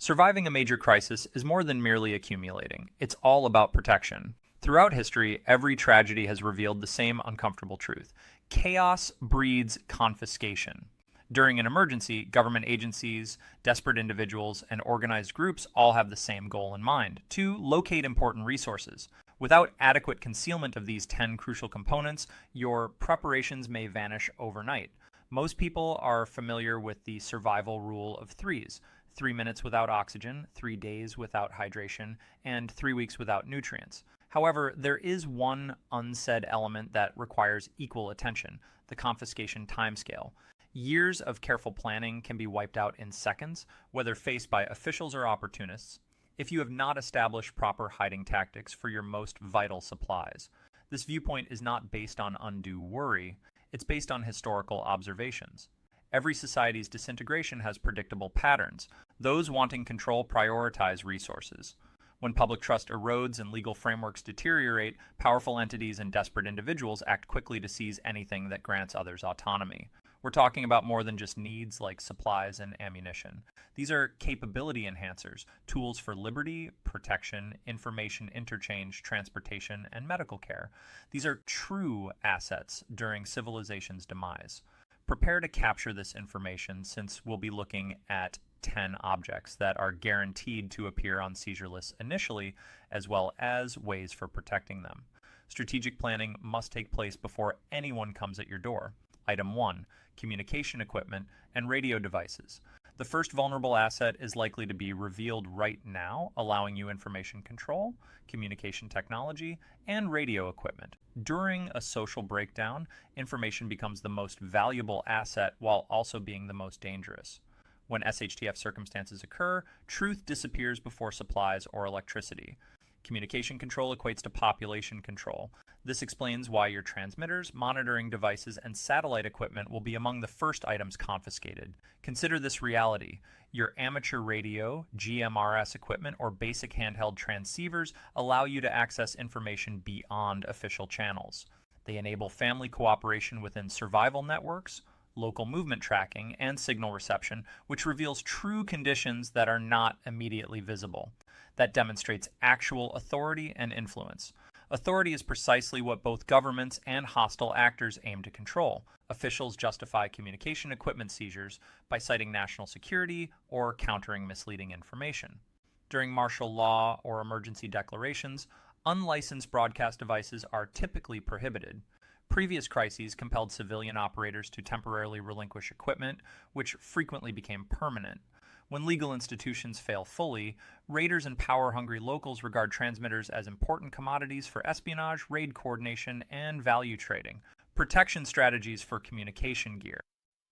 Surviving a major crisis is more than merely accumulating. It's all about protection. Throughout history, every tragedy has revealed the same uncomfortable truth. Chaos breeds confiscation. During an emergency, government agencies, desperate individuals, and organized groups all have the same goal in mind: to locate important resources. Without adequate concealment of these 10 crucial components, your preparations may vanish overnight. Most people are familiar with the survival rule of threes: 3 minutes without oxygen, 3 days without hydration, and 3 weeks without nutrients. However, there is one unsaid element that requires equal attention: the confiscation timescale. Years of careful planning can be wiped out in seconds, whether faced by officials or opportunists, if you have not established proper hiding tactics for your most vital supplies. This viewpoint is not based on undue worry, it's based on historical observations. Every society's disintegration has predictable patterns. Those wanting control prioritize resources. When public trust erodes and legal frameworks deteriorate, powerful entities and desperate individuals act quickly to seize anything that grants others autonomy. We're talking about more than just needs like supplies and ammunition. These are capability enhancers, tools for liberty, protection, information interchange, transportation, and medical care. These are true assets during civilization's demise. Prepare to capture this information, since we'll be looking at 10 objects that are guaranteed to appear on seizure lists initially, as well as ways for protecting them. Strategic planning must take place before anyone comes at your door. Item 1. Communication equipment and radio devices. The first vulnerable asset is likely to be revealed right now, allowing you information control, communication technology, and radio equipment. During a social breakdown, information becomes the most valuable asset while also being the most dangerous. When SHTF circumstances occur, truth disappears before supplies or electricity. Communication control equates to population control. This explains why your transmitters, monitoring devices, and satellite equipment will be among the first items confiscated. Consider this reality: your amateur radio, GMRS equipment, or basic handheld transceivers allow you to access information beyond official channels. They enable family cooperation within survival networks, local movement tracking, and signal reception, which reveals true conditions that are not immediately visible. That demonstrates actual authority and influence. Authority is precisely what both governments and hostile actors aim to control. Officials justify communication equipment seizures by citing national security or countering misleading information. During martial law or emergency declarations, unlicensed broadcast devices are typically prohibited. Previous crises compelled civilian operators to temporarily relinquish equipment, which frequently became permanent. When legal institutions fail fully, raiders and power-hungry locals regard transmitters as important commodities for espionage, raid coordination, and value trading. Protection strategies for communication gear.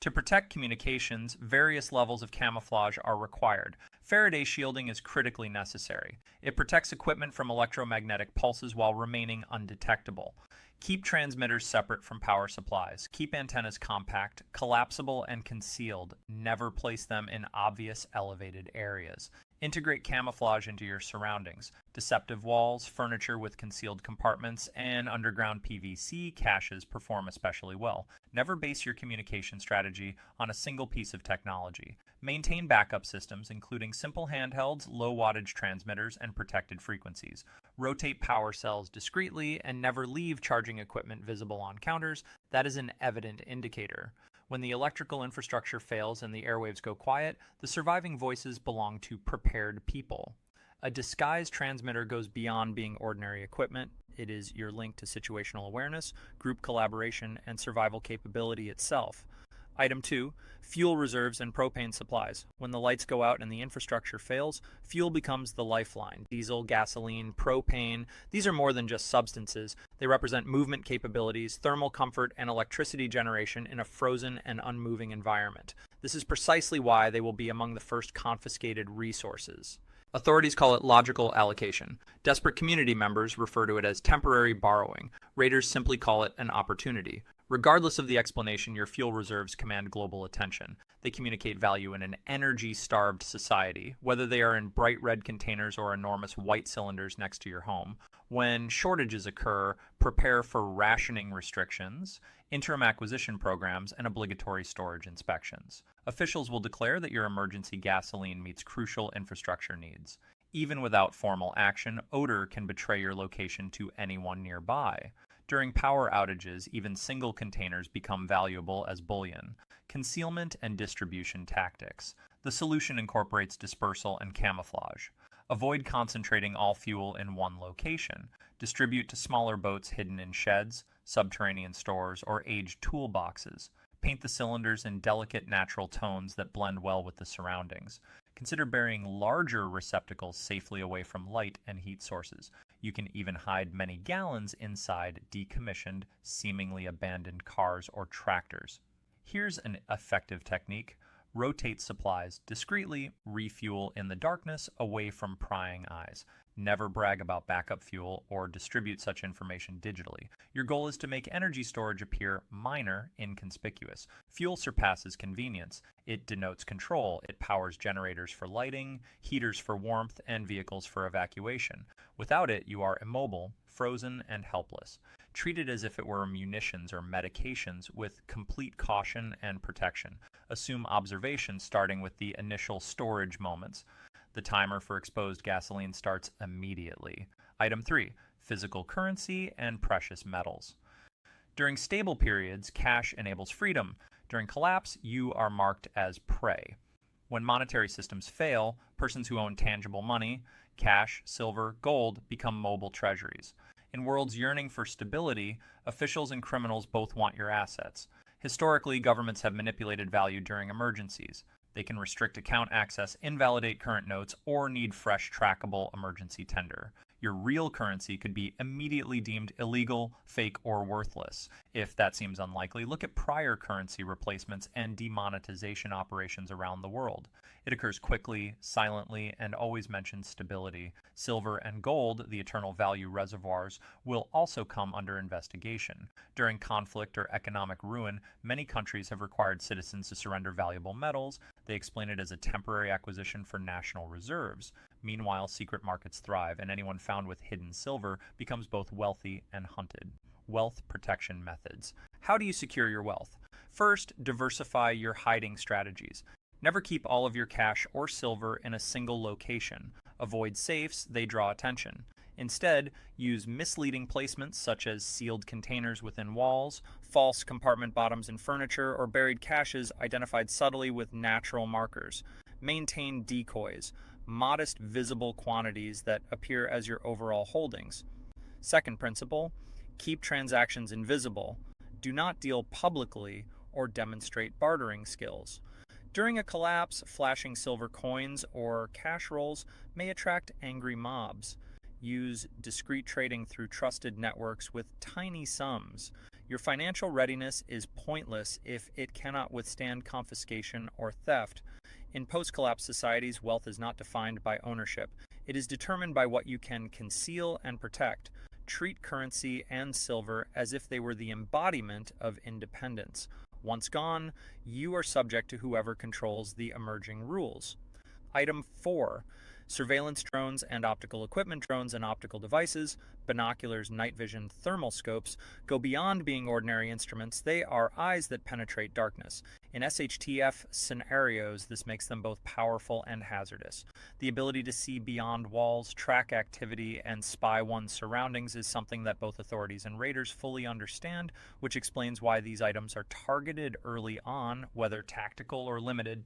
To protect communications, various levels of camouflage are required. Faraday shielding is critically necessary. It protects equipment from electromagnetic pulses while remaining undetectable. Keep transmitters separate from power supplies. Keep antennas compact, collapsible, and concealed. Never place them in obvious elevated areas. Integrate camouflage into your surroundings. Deceptive walls, furniture with concealed compartments, and underground PVC caches perform especially well. Never base your communication strategy on a single piece of technology. Maintain backup systems, including simple handhelds, low-wattage transmitters, and protected frequencies. Rotate power cells discreetly and never leave charging equipment visible on counters. That is an evident indicator. When the electrical infrastructure fails and the airwaves go quiet, the surviving voices belong to prepared people. A disguised transmitter goes beyond being ordinary equipment. It is your link to situational awareness, group collaboration, and survival capability itself. Item 2. Fuel reserves and propane supplies. When the lights go out and the infrastructure fails, fuel becomes the lifeline. Diesel, gasoline, propane, these are more than just substances. They represent movement capabilities, thermal comfort, and electricity generation in a frozen and unmoving environment. This is precisely why they will be among the first confiscated resources. Authorities call it logical allocation. Desperate community members refer to it as temporary borrowing. Raiders simply call it an opportunity. Regardless of the explanation, your fuel reserves command global attention. They communicate value in an energy-starved society, whether they are in bright red containers or enormous white cylinders next to your home. When shortages occur, prepare for rationing restrictions, interim acquisition programs, and obligatory storage inspections. Officials will declare that your emergency gasoline meets crucial infrastructure needs. Even without formal action, odor can betray your location to anyone nearby. During power outages, even single containers become valuable as bullion. Concealment and distribution tactics. The solution incorporates dispersal and camouflage. Avoid concentrating all fuel in one location. Distribute to smaller boats hidden in sheds, subterranean stores, or aged toolboxes. Paint the cylinders in delicate natural tones that blend well with the surroundings. Consider burying larger receptacles safely away from light and heat sources. You can even hide many gallons inside decommissioned, seemingly abandoned cars or tractors. Here's an effective technique. Rotate supplies discreetly, refuel in the darkness away from prying eyes. Never brag about backup fuel or distribute such information digitally. Your goal is to make energy storage appear minor, inconspicuous. Fuel surpasses convenience. It denotes control. It powers generators for lighting, heaters for warmth, and vehicles for evacuation. Without it, you are immobile, frozen, and helpless. Treat it as if it were munitions or medications with complete caution and protection. Assume observation starting with the initial storage moments. The timer for exposed gasoline starts immediately. Item 3. Physical currency and precious metals. During stable periods, cash enables freedom. During collapse, you are marked as prey. When monetary systems fail, persons who own tangible money, cash, silver, gold, become mobile treasuries. In worlds yearning for stability, officials and criminals both want your assets. Historically, governments have manipulated value during emergencies. They can restrict account access, invalidate current notes, or need fresh trackable emergency tender. Your real currency could be immediately deemed illegal, fake, or worthless. If that seems unlikely, look at prior currency replacements and demonetization operations around the world. It occurs quickly, silently, and always mentions stability. Silver and gold, the eternal value reservoirs, will also come under investigation. During conflict or economic ruin, many countries have required citizens to surrender valuable metals. They explain it as a temporary acquisition for national reserves. Meanwhile, secret markets thrive, and anyone found with hidden silver becomes both wealthy and hunted. Wealth protection methods. How do you secure your wealth? First, diversify your hiding strategies. Never keep all of your cash or silver in a single location. Avoid safes, they draw attention. Instead, use misleading placements such as sealed containers within walls, false compartment bottoms in furniture, or buried caches identified subtly with natural markers. Maintain decoys, modest visible quantities that appear as your overall holdings. Second principle, keep transactions invisible. Do not deal publicly or demonstrate bartering skills. During a collapse, flashing silver coins or cash rolls may attract angry mobs. Use discreet trading through trusted networks with tiny sums. Your financial readiness is pointless if it cannot withstand confiscation or theft. In post-collapse societies, wealth is not defined by ownership. It is determined by what you can conceal and protect. Treat currency and silver as if they were the embodiment of independence. Once gone, you are subject to whoever controls the emerging rules. Item 4. Surveillance drones and optical equipment. Drones and optical devices, binoculars, night vision, thermal scopes, go beyond being ordinary instruments. They are eyes that penetrate darkness. In SHTF scenarios, this makes them both powerful and hazardous. The ability to see beyond walls, track activity, and spy one's surroundings is something that both authorities and raiders fully understand, which explains why these items are targeted early on, whether tactical or limited.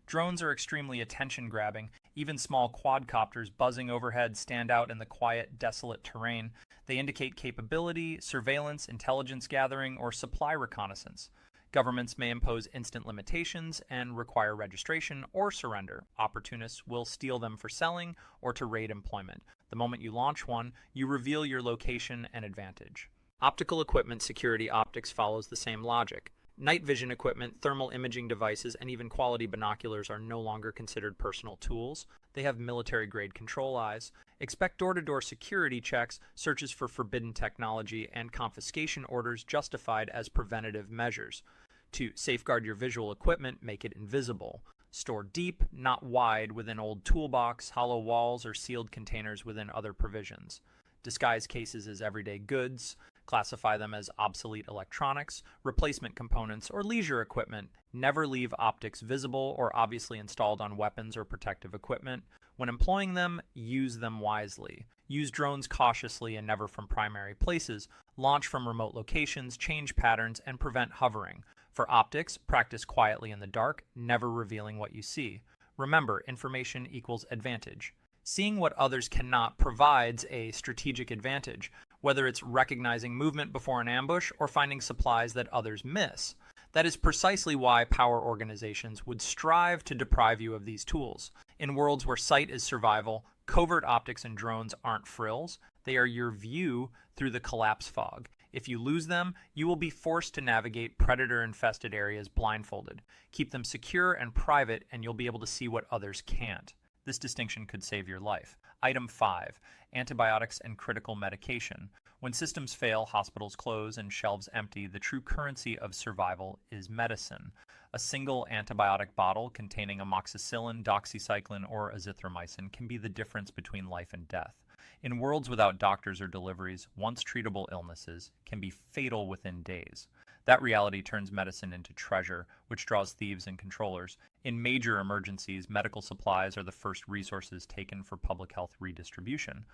Drones are extremely attention-grabbing. Even small quadcopters buzzing overhead stand out in the quiet, desolate terrain. They indicate capability, surveillance, intelligence gathering, or supply reconnaissance. Governments may impose instant limitations and require registration or surrender. Opportunists will steal them for selling or to raid employment. The moment you launch one, you reveal your location and advantage. Optical equipment security optics follows the same logic. Night vision equipment, thermal imaging devices, and even quality binoculars are no longer considered personal tools. They have military-grade control eyes. Expect door-to-door security checks, searches for forbidden technology, and confiscation orders justified as preventative measures. To safeguard your visual equipment, make it invisible. Store deep, not wide, within old toolbox, hollow walls, or sealed containers within other provisions. Disguise cases as everyday goods. Classify them as obsolete electronics, replacement components, or leisure equipment. Never leave optics visible or obviously installed on weapons or protective equipment. When employing them, use them wisely. Use drones cautiously and never from primary places. Launch from remote locations, change patterns, and prevent hovering. For optics, practice quietly in the dark, never revealing what you see. Remember, information equals advantage. Seeing what others cannot provides a strategic advantage, whether it's recognizing movement before an ambush or finding supplies that others miss. That is precisely why power organizations would strive to deprive you of these tools. In worlds where sight is survival, covert optics and drones aren't frills, they are your view through the collapse fog. If you lose them, you will be forced to navigate predator-infested areas blindfolded. Keep them secure and private, and you'll be able to see what others can't. This distinction could save your life. Item 5. Antibiotics and critical medication. When systems fail, hospitals close, and shelves empty, the true currency of survival is medicine. A single antibiotic bottle containing amoxicillin, doxycycline, or azithromycin can be the difference between life and death. In worlds without doctors or deliveries, once treatable illnesses can be fatal within days. That reality turns medicine into treasure, which draws thieves and controllers. In major emergencies, medical supplies are the first resources taken for public health redistribution.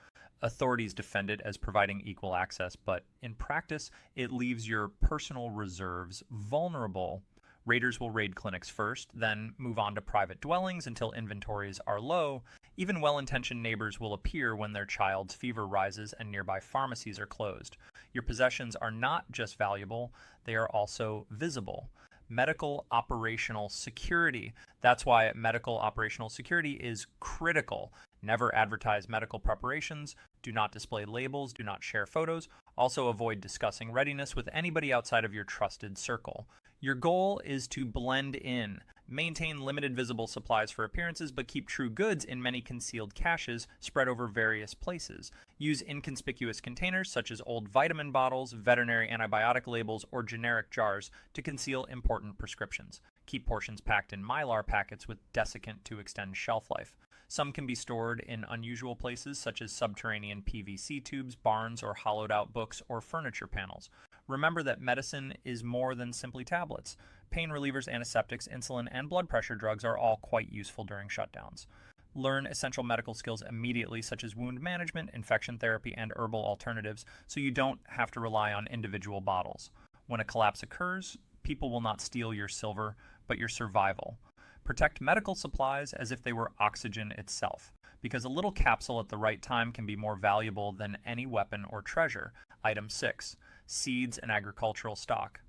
Authorities defend it as providing equal access, but in practice, it leaves your personal reserves vulnerable. Raiders will raid clinics first, then move on to private dwellings until inventories are low. Even well-intentioned neighbors will appear when their child's fever rises and nearby pharmacies are closed. Your possessions are not just valuable, they are also visible. Medical operational security. That's why medical operational security is critical. Never advertise medical preparations. Do not display labels. Do not share photos. Also avoid discussing readiness with anybody outside of your trusted circle. Your goal is to blend in. Maintain limited visible supplies for appearances, but keep true goods in many concealed caches spread over various places. Use inconspicuous containers such as old vitamin bottles, veterinary antibiotic labels, or generic jars to conceal important prescriptions. Keep portions packed in Mylar packets with desiccant to extend shelf life. Some can be stored in unusual places such as subterranean PVC tubes, barns, or hollowed out books or furniture panels. Remember that medicine is more than simply tablets. Pain relievers, antiseptics, insulin, and blood pressure drugs are all quite useful during shutdowns. Learn essential medical skills immediately, such as wound management, infection therapy, and herbal alternatives, so you don't have to rely on individual bottles. When a collapse occurs, people will not steal your silver, but your survival. Protect medical supplies as if they were oxygen itself, because a little capsule at the right time can be more valuable than any weapon or treasure. Item 6. Seeds and agricultural stock.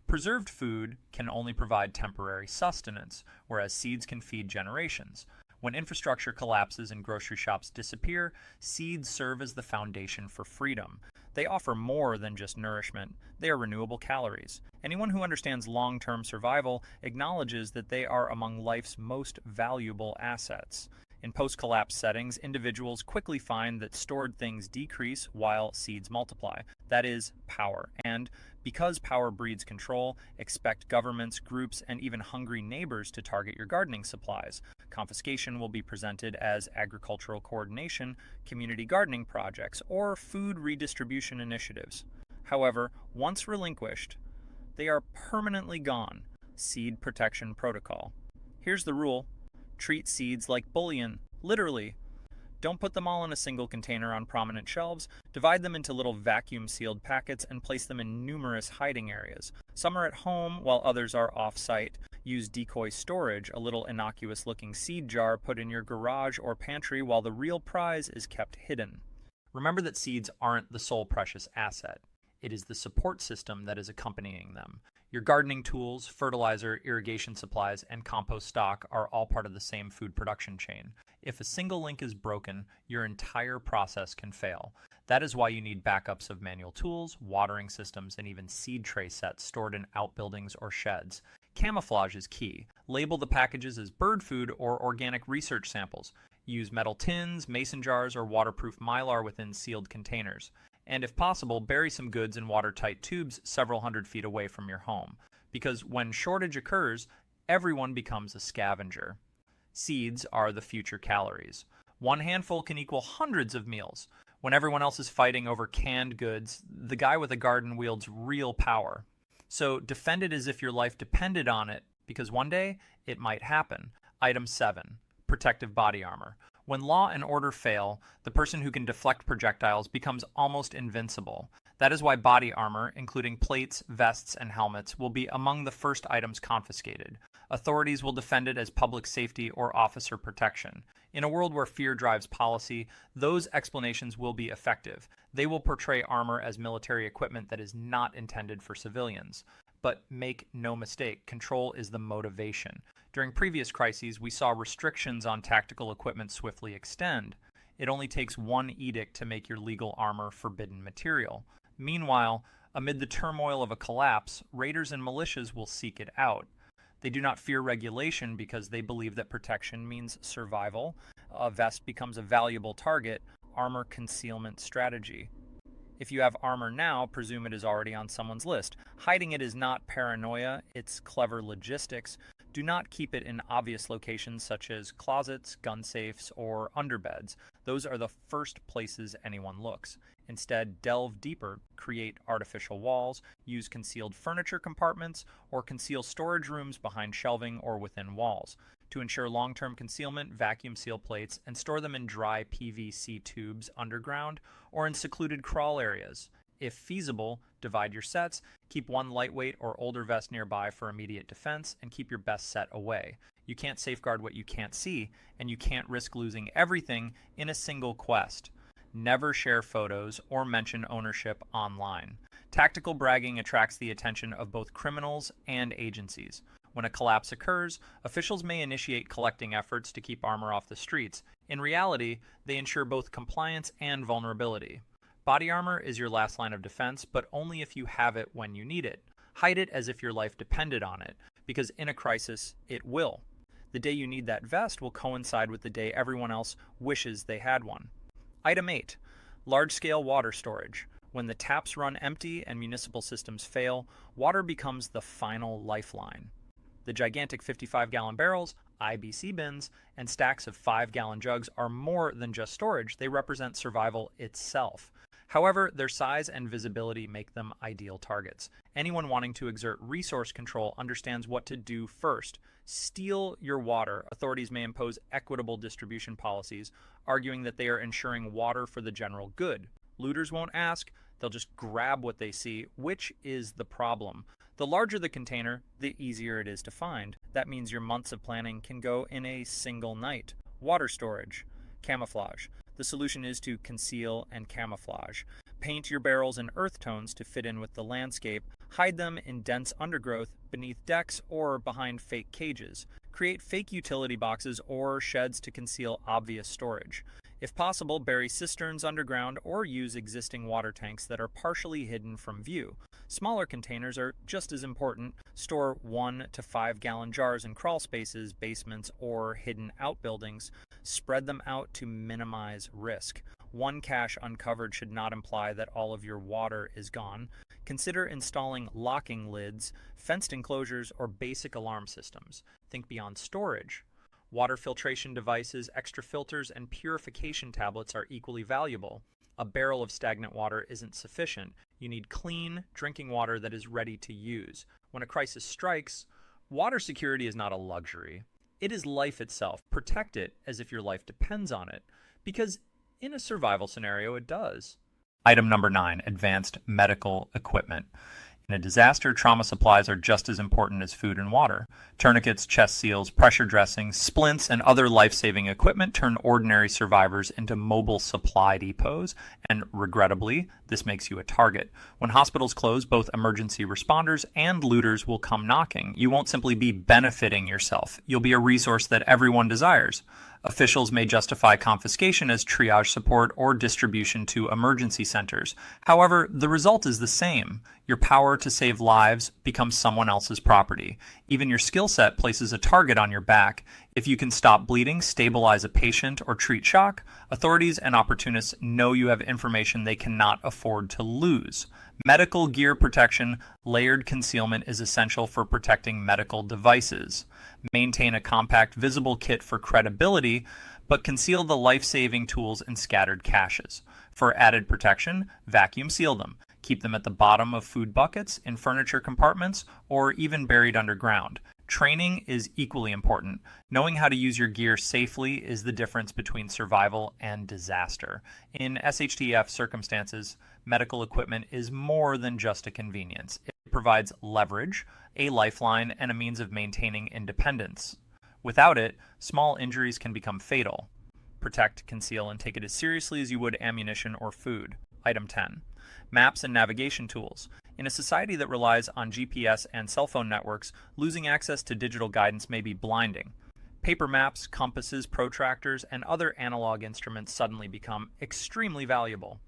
Preserved food can only provide temporary sustenance, whereas seeds can feed generations. When infrastructure collapses and grocery shops disappear, seeds serve as the foundation for freedom. They offer more than just nourishment. They are renewable calories. Anyone who understands long-term survival acknowledges that they are among life's most valuable assets. In post-collapse settings, individuals quickly find that stored things decrease while seeds multiply. That is power. And because power breeds control, expect governments, groups, and even hungry neighbors to target your gardening supplies. Confiscation will be presented as agricultural coordination, community gardening projects, or food redistribution initiatives. However, once relinquished, they are permanently gone. Seed Protection Protocol. Here's the rule. Treat seeds like bullion, literally. Don't put them all in a single container on prominent shelves. Divide them into little vacuum-sealed packets and place them in numerous hiding areas. Some are at home while others are off-site. Use decoy storage, a little innocuous-looking seed jar put in your garage or pantry while the real prize is kept hidden. Remember that seeds aren't the sole precious asset. It is the support system that is accompanying them. Your gardening tools, fertilizer, irrigation supplies, and compost stock are all part of the same food production chain. If a single link is broken, your entire process can fail. That is why you need backups of manual tools, watering systems, and even seed tray sets stored in outbuildings or sheds. Camouflage is key. Label the packages as bird food or organic research samples. Use metal tins, mason jars, or waterproof mylar within sealed containers. And if possible, bury some goods in watertight tubes several hundred feet away from your home. Because when shortage occurs, everyone becomes a scavenger. Seeds are the future calories. One handful can equal hundreds of meals. When everyone else is fighting over canned goods, the guy with a garden wields real power. So defend it as if your life depended on it, because one day it might happen. Item 7, protective body armor. When law and order fail, the person who can deflect projectiles becomes almost invincible. That is why body armor, including plates, vests, and helmets, will be among the first items confiscated. Authorities will defend it as public safety or officer protection. In a world where fear drives policy, those explanations will be effective. They will portray armor as military equipment that is not intended for civilians. But make no mistake, control is the motivation. During previous crises, we saw restrictions on tactical equipment swiftly extend. It only takes one edict to make your legal armor forbidden material. Meanwhile, amid the turmoil of a collapse, raiders and militias will seek it out. They do not fear regulation because they believe that protection means survival. A vest becomes a valuable target, armor concealment strategy. If you have armor now, presume it is already on someone's list. Hiding it is not paranoia, it's clever logistics. Do not keep it in obvious locations such as closets, gun safes, or underbeds. Those are the first places anyone looks. Instead, delve deeper, create artificial walls, use concealed furniture compartments, or conceal storage rooms behind shelving or within walls. To ensure long-term concealment, vacuum seal plates and store them in dry PVC tubes underground or in secluded crawl areas. If feasible, divide your sets, keep one lightweight or older vest nearby for immediate defense, and keep your best set away. You can't safeguard what you can't see, and you can't risk losing everything in a single quest. Never share photos or mention ownership online. Tactical bragging attracts the attention of both criminals and agencies. When a collapse occurs, officials may initiate collecting efforts to keep armor off the streets. In reality, they ensure both compliance and vulnerability. Body armor is your last line of defense, but only if you have it when you need it. Hide it as if your life depended on it, because in a crisis, it will. The day you need that vest will coincide with the day everyone else wishes they had one. Item 8. Large-scale water storage. When the taps run empty and municipal systems fail, water becomes the final lifeline. The gigantic 55-gallon barrels, IBC bins, and stacks of 5-gallon jugs are more than just storage. They represent survival itself. However, their size and visibility make them ideal targets. Anyone wanting to exert resource control understands what to do first. Steal your water. Authorities may impose equitable distribution policies, arguing that they are ensuring water for the general good. Looters won't ask, they'll just grab what they see, which is the problem. The larger the container, the easier it is to find. That means your months of planning can go in a single night. Water storage. Camouflage. The solution is to conceal and camouflage. Paint your barrels in earth tones to fit in with the landscape. Hide them in dense undergrowth, beneath decks, or behind fake cages. Create fake utility boxes or sheds to conceal obvious storage. If possible, bury cisterns underground or use existing water tanks that are partially hidden from view. Smaller containers are just as important. Store 1 to 5 gallon jars in crawl spaces, basements, or hidden outbuildings. Spread them out to minimize risk. One cache uncovered should not imply that all of your water is gone. Consider installing locking lids, fenced enclosures, or basic alarm systems. Think beyond storage. Water filtration devices, extra filters, and purification tablets are equally valuable. A barrel of stagnant water isn't sufficient. You need clean, drinking water that is ready to use. When a crisis strikes, water security is not a luxury. It is life itself. Protect it as if your life depends on it, because in a survival scenario, it does. Item number 9, advanced medical equipment. In a disaster, trauma supplies are just as important as food and water. Tourniquets, chest seals, pressure dressings, splints, and other life-saving equipment turn ordinary survivors into mobile supply depots, and regrettably, this makes you a target. When hospitals close, both emergency responders and looters will come knocking. You won't simply be benefiting yourself. You'll be a resource that everyone desires. Officials may justify confiscation as triage support or distribution to emergency centers. However, the result is the same. Your power to save lives becomes someone else's property. Even your skill set places a target on your back. If you can stop bleeding, stabilize a patient, or treat shock, authorities and opportunists know you have information they cannot afford to lose. Medical gear protection, layered concealment is essential for protecting medical devices. Maintain a compact, visible kit for credibility, but conceal the life-saving tools in scattered caches. For added protection, vacuum seal them. Keep them at the bottom of food buckets, in furniture compartments, or even buried underground. Training is equally important. Knowing how to use your gear safely is the difference between survival and disaster. In SHTF circumstances, medical equipment is more than just a convenience. It provides leverage, a lifeline, and a means of maintaining independence. Without it, small injuries can become fatal. Protect, conceal, and take it as seriously as you would ammunition or food. Item 10. Maps and navigation tools. In a society that relies on GPS and cell phone networks, losing access to digital guidance may be blinding. Paper maps, compasses, protractors, and other analog instruments suddenly become extremely valuable.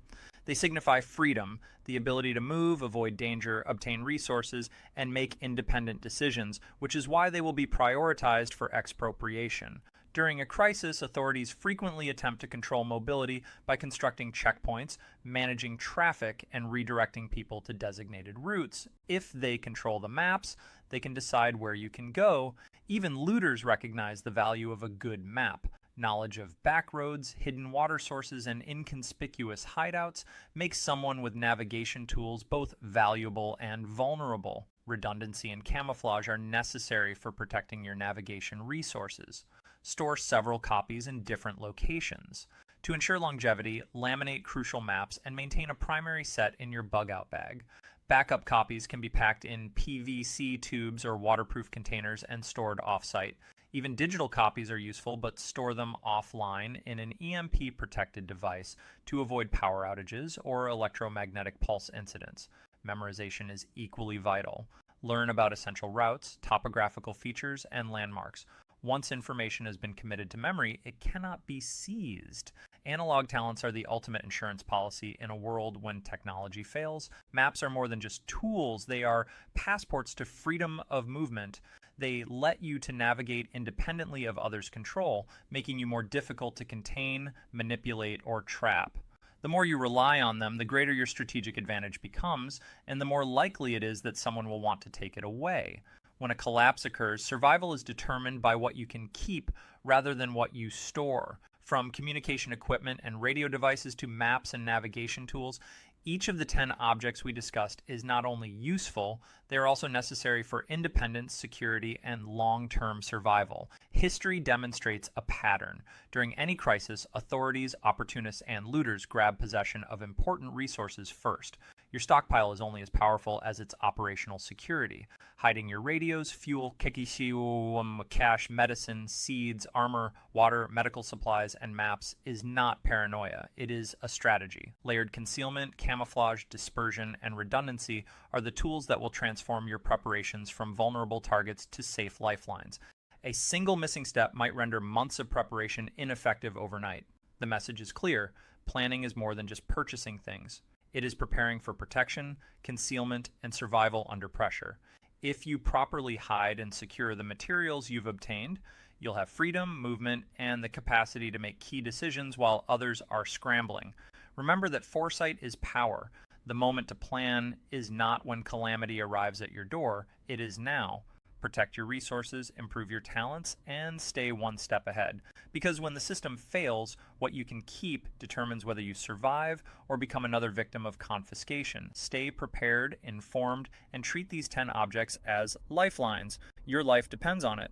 They signify freedom, the ability to move, avoid danger, obtain resources, and make independent decisions, which is why they will be prioritized for expropriation. During a crisis, authorities frequently attempt to control mobility by constructing checkpoints, managing traffic, and redirecting people to designated routes. If they control the maps, they can decide where you can go. Even looters recognize the value of a good map. Knowledge of back roads, hidden water sources, and inconspicuous hideouts makes someone with navigation tools both valuable and vulnerable. Redundancy and camouflage are necessary for protecting your navigation resources. Store several copies in different locations. To ensure longevity, laminate crucial maps and maintain a primary set in your bug-out bag. Backup copies can be packed in PVC tubes or waterproof containers and stored off-site. Even digital copies are useful, but store them offline in an EMP-protected device to avoid power outages or electromagnetic pulse incidents. Memorization is equally vital. Learn about essential routes, topographical features, and landmarks. Once information has been committed to memory, it cannot be seized. Analog talents are the ultimate insurance policy in a world when technology fails. Maps are more than just tools, they are passports to freedom of movement. They let you to navigate independently of others' control, making you more difficult to contain, manipulate, or trap. The more you rely on them, the greater your strategic advantage becomes, and the more likely it is that someone will want to take it away. When a collapse occurs, survival is determined by what you can keep rather than what you store. From communication equipment and radio devices to maps and navigation tools, each of the 10 objects we discussed is not only useful, they are also necessary for independence, security, and long-term survival. History demonstrates a pattern. During any crisis, authorities, opportunists, and looters grab possession of important resources first. Your stockpile is only as powerful as its operational security. Hiding your radios, fuel, kikishium, cash, medicine, seeds, armor, water, medical supplies, and maps is not paranoia. It is a strategy. Layered concealment, camouflage, dispersion, and redundancy are the tools that will transform your preparations from vulnerable targets to safe lifelines. A single missing step might render months of preparation ineffective overnight. The message is clear. Planning is more than just purchasing things. It is preparing for protection, concealment, and survival under pressure. If you properly hide and secure the materials you've obtained, you'll have freedom, movement, and the capacity to make key decisions while others are scrambling. Remember that foresight is power. The moment to plan is not when calamity arrives at your door, it is now. Protect your resources, improve your talents, and stay one step ahead. Because when the system fails, what you can keep determines whether you survive or become another victim of confiscation. Stay prepared, informed, and treat these 10 objects as lifelines. Your life depends on it.